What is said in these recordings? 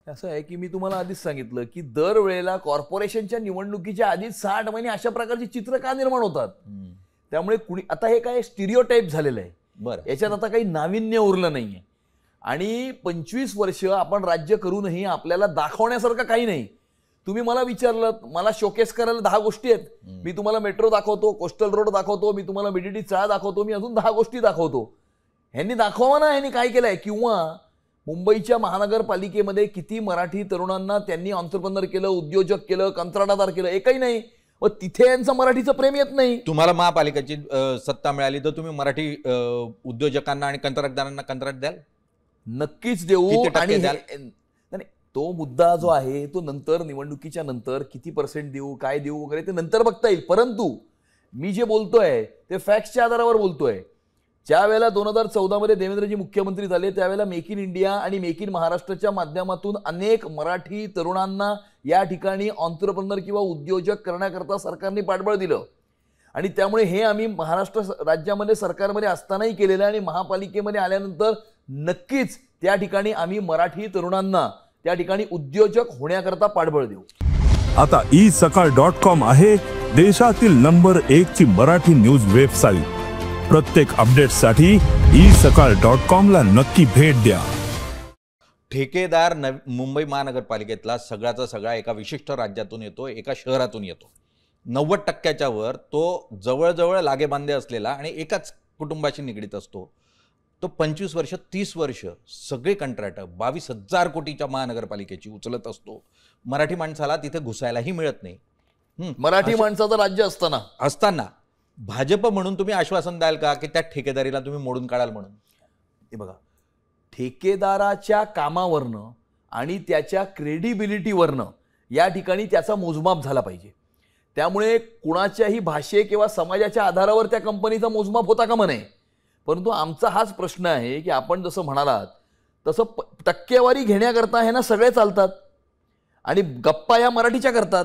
असं आहे की मी तुम्हाला आधीच सांगितलं की दरवेळेला कॉर्पोरेशनच्या निवडणुकीच्या आधीच 6 महिने अशा प्रकारची चित्र का निर्माण होतात. त्यामुळे कुणी आता हे काय स्टिरियोटाईप झालेलं आहे. बरं, याच्यात आता काही नाविन्य उरलं नाहीये. आणि 25 वर्ष आपण राज्य करूनही आपल्याला दाखवण्यासारखं काही नाही. तुम्ही मला विचारलं, मला शोकेस करायला 10 गोष्टी आहेत. मी तुम्हाला मेट्रो दाखवतो, कोस्टल रोड दाखवतो, मी तुम्हाला बीडीडी चाळ दाखवतो, मी अजून 10 गोष्टी दाखवतो. ह्यांनी दाखवा ना ह्यांनी काय केलंय. किंवा मुंबईच्या महानगरपालिकेमध्ये किती मराठी तरुणांना त्यांनी एंटरप्रेन्योर केलं, उद्योजक केलं, कंत्राटदार केलं, एकही नाही. व तिथे यांचं मराठीचं प्रेम येत नाही. तुम्हाला महापालिकेची सत्ता मिळाली तर तुम्ही मराठी उद्योजकांना आणि कंत्राटदारांना कंत्राट द्याल? नक्कीच देऊ. किती टक्के आणि द्याल? तो मुद्दा जो आहे तो नंतर निवडणुकीच्या नंतर किती % देऊ, काय देऊ वगैरे ते नंतर बघता येईल. परंतु मी जे बोलतोय ते फॅक्ट्सच्या आधारावर बोलतोय. ज्या वेळेला 2014 मध्ये देवेंद्रजी मुख्यमंत्री झाले त्यावेळेला मेक इन इंडिया आणि मेक इन महाराष्ट्राच्या माध्यमातून अनेक मराठी तरुणांना या ठिकाणी एंटरप्रेन्योर किंवा उद्योजक करण्याकरता सरकारने पाठबळ दिलं. आणि त्यामुळे हे आम्ही महाराष्ट्र राज्यामध्ये सरकारमध्ये असतानाही केलेलं आहे. आणि महापालिकेमध्ये आल्यानंतर नक्कीच त्या ठिकाणी आम्ही मराठी तरुणांना त्या ठिकाणी उद्योजक होण्याकरता पाठबळ देऊ. आता isakal.com आहे देशातील नंबर 1 ची मराठी न्यूज वेबसाईट. प्रत्येक अपडेटसाठी isakal.com ला नक्की भेट द्या. ठेकेदार मुंबई महानगरपालिकेतला सगळ्याचा सगळा एका विशिष्ट राज्यातून येतो, एका शहरातून येतो. 90% वर तो जवळजवळ लागेबांधे असलेला आणि एकाच कुटुंबाशी निगडीत असतो. तो 25 वर्ष 30 वर्ष सगळे कंत्राट 22,000 कोटीच्या महानगरपालिकेची उचलत असतो. मराठी माणसाला तिथे घुसायलाही मिळत नाही. मराठी माणसाचं राज्य असताना भाजप म्हणून तुम्ही आश्वासन द्याल का की त्या ठेकेदारीला तुम्ही मोडून काढाल म्हणून? हे बघा, ठेकेदाराच्या कामावरनं आणि त्याच्या क्रेडिबिलिटीवरनं या ठिकाणी त्याचा मोजमाप झाला पाहिजे. त्यामुळे कुणाच्याही भाषे किंवा समाजाच्या आधारावर त्या कंपनीचा मोजमाप होता कामा नये. परंतु आमचा हाच प्रश्न आहे की आपण जसं म्हणालात तसं टक्केवारी घेण्याकरता हे ना सगळे चालतात आणि गप्पा या मराठीच्या करतात.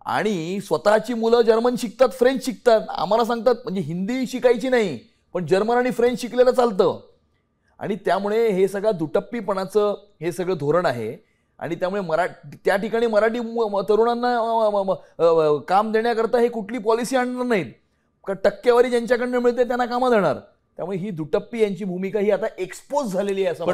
आणि स्वतःची मुलं जर्मन शिकतात, फ्रेंच शिकतात, आम्हाला सांगतात म्हणजे हिंदी शिकायची नाही पण जर्मन आणि फ्रेंच शिकलेलं चालतं. आणि त्यामुळे हे सगळं दुटप्पीपणाचं हे सगळं धोरण आहे. आणि त्यामुळे त्या ठिकाणी मराठी तरुणांना काम देण्याकरता हे कुठली पॉलिसी आणणार नाहीत. टक्केवारी ज्यांच्याकडनं मिळते त्यांना कामं देणार. त्यामुळे ही दुटप्पी यांची भूमिका ही आता एक्सपोज झालेली आहे असं